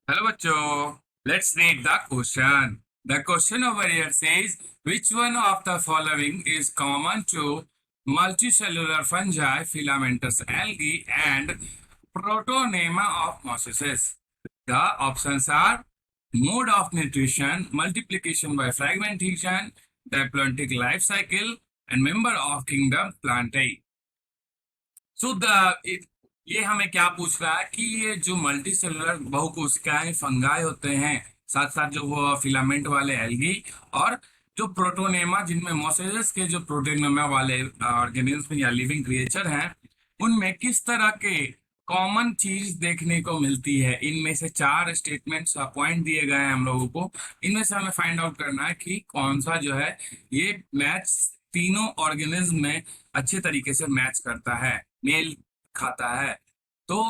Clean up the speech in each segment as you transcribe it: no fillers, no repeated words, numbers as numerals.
Hello, bachcho. Let's read the question. The question over here says, which one of the following is common to multicellular fungi, filamentous algae, and protonema of mosses? The options are mode of nutrition, multiplication by fragmentation, diplontic life cycle, and member of kingdom Plantae. So the ये हमें क्या पूछ रहा है कि ये जो multi cellular बहुकोशिकाएं fungi होते हैं, साथ साथ जो वो फिलामेंट वाले एल्गी और जो प्रोटोनेमा जिनमें मोसेस के जो प्रोटोनेमा वाले ऑर्गेनिज्म या लिविंग क्रिएचर हैं, उनमें किस तरह के कॉमन चीज देखने को मिलती है। इनमें से चार स्टेटमेंट्स पॉइंट दिए गए हैं हम लोगों को। इनमें से हमें फाइंड आउट करना है कि कौन सा जो है ये मैच तीनों ऑर्गेनिज्म में अच्छे तरीके से मैच करता है, मेल खाता है। तो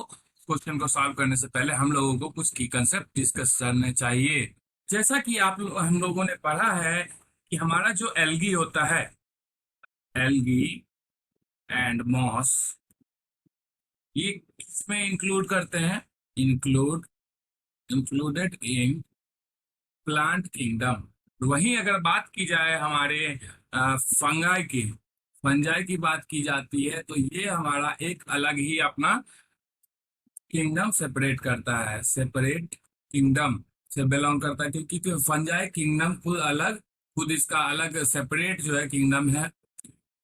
क्वेश्चन को सॉल्व करने से पहले हम लोगों को कुछ की कंसेप्ट डिस्कस करने चाहिए। जैसा कि हम लोगों ने पढ़ा है कि हमारा जो एल्गी होता है, एल्गी एंड मॉस, ये किसमें इंक्लूड करते हैं? Included in plant kingdom. वहीं अगर बात की जाए हमारे फंगाई की, फंजाई की बात की जाती है, तो ये हमारा एक अलग ही अपना किंगडम सेपरेट करता है, सेपरेट किंगडम से बिलोंग करता है, क्योंकि फंजाई किंगडम खुद अलग, खुद इसका अलग सेपरेट जो है किंगडम है।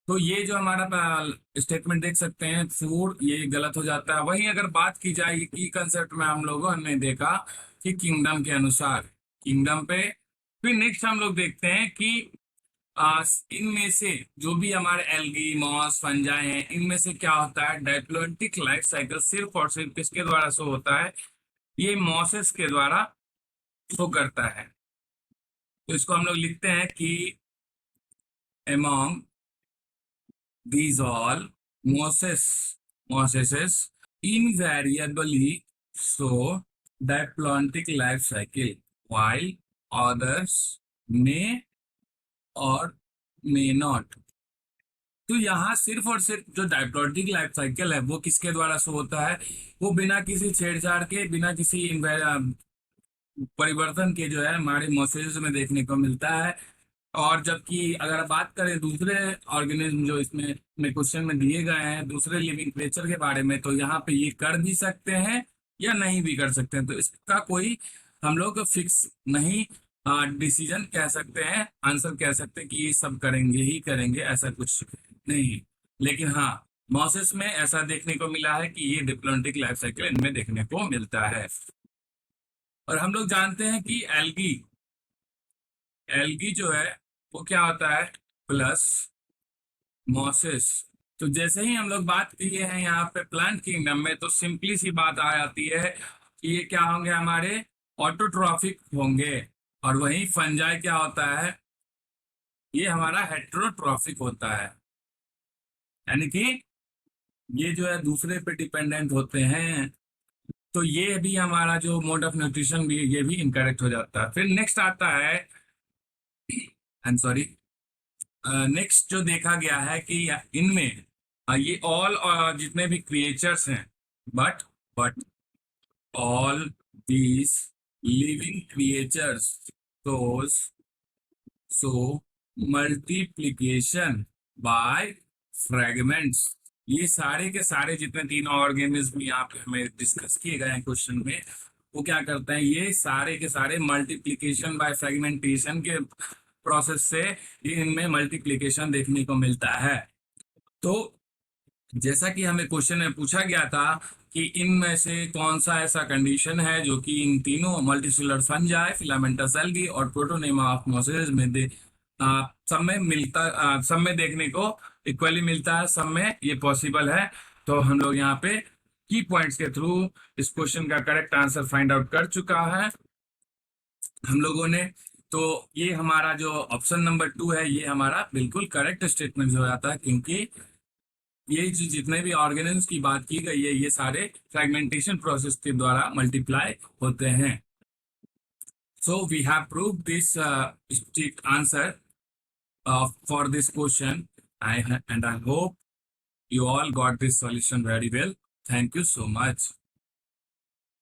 तो ये जो हमारा स्टेटमेंट देख सकते हैं फूड, ये गलत हो जाता है। वहीं अगर बात की जाए की कंसेप्ट में, हम लोगों ने देखा कि किंगडम के अनुसार, किंगडम पे फिर नेक्स्ट हम लोग देखते हैं कि इनमें से जो भी हमारे एल्गी मॉस फंजाई हैं, इनमें से क्या होता है, डायप्लॉन्टिक लाइफ साइकिल सिर्फ और सिर्फ किसके द्वारा शो होता है? ये मॉसेस के द्वारा शो करता है। तो इसको हम लोग लिखते हैं कि among these all mosses invariably show diplontic life cycle, while others may और may not। तो यहाँ सिर्फ और सिर्फ जो डायप्लॉन्टिक लाइफ साइकिल है वो किसके द्वारा शो होता है? वो बिना किसी छेड़छाड़ के, बिना किसी परिवर्तन के जो है हमारे मॉसेस में देखने को मिलता है। और जबकि अगर बात करें दूसरे ऑर्गेनिज्म जो इसमें में क्वेश्चन में दिए गए हैं, दूसरे लिविंग क्रिएचर के बारे में, तो यहाँ पे ये कर भी सकते हैं या नहीं भी कर सकते हैं। तो इसका कोई हम लोग फिक्स नहीं डिसीजन कह सकते हैं, आंसर कह सकते हैं कि ये सब करेंगे ही करेंगे, ऐसा कुछ नहीं। लेकिन हाँ, मॉसेस में ऐसा देखने को मिला है कि ये डिप्लोमेटिक लाइफ साइकिल इनमें देखने को मिलता है। और हम लोग जानते हैं कि एल्गी, एल्गी जो है वो क्या होता है? Plus mosses. तो जैसे ही हम लोग बात किए हैं यहाँ पे प्लांट किंगडम में, तो सिंपली सी बात आ जाती है कि ये क्या होंगे, हमारे ऑटोट्रॉफिक होंगे। और वहीं फंजाई क्या होता है? ये हमारा हेट्रोट्रॉफिक होता है, यानी कि ये जो है दूसरे पे डिपेंडेंट होते हैं। तो ये भी हमारा जो मोड ऑफ न्यूट्रिशन भी, ये भी इनकरेक्ट हो जाता है। फिर नेक्स्ट आता है, आई एम सॉरी, नेक्स्ट जो देखा गया है कि इनमें ये ऑल जितने भी क्रिएचर्स हैं, but all these living creatures those so multiplication bye fragments. ये सारे के सारे जितने तीन ऑर्गेनिज्म यहाँ पे हमें डिस्कस किए गए हैं क्वेश्चन में, वो क्या करते हैं, ये सारे के सारे मल्टीप्लीकेशन बाय फ्रैगमेंटेशन के प्रोसेस से इनमें मल्टीप्लीकेशन देखने को मिलता है। तो जैसा कि हमें क्वेश्चन में पूछा गया था कि इनमें से कौन सा ऐसा कंडीशन है जो कि इन तीनों मल्टीसेलुलर फंजाई, फिलामेंटस एल्गी और प्रोटोनेमा ऑफ मोसेस में सब में मिलता, सब में देखने को इक्वली मिलता है, सब में ये पॉसिबल है। तो हम लोग यहाँ पे की पॉइंट्स के थ्रू इस क्वेश्चन का करेक्ट आंसर फाइंड आउट कर चुका है हम लोगों ने। तो ये हमारा जो ऑप्शन नंबर 2 है, ये हमारा बिल्कुल करेक्ट स्टेटमेंट हो जाता है, क्योंकि ये जो जितने भी ऑर्गेनिज्म की बात की गई है, ये सारे फ्रेगमेंटेशन प्रोसेस के द्वारा मल्टीप्लाई होते हैं। So we have prove this answer for this question. And I hope you all got this solution very well. Thank you so much.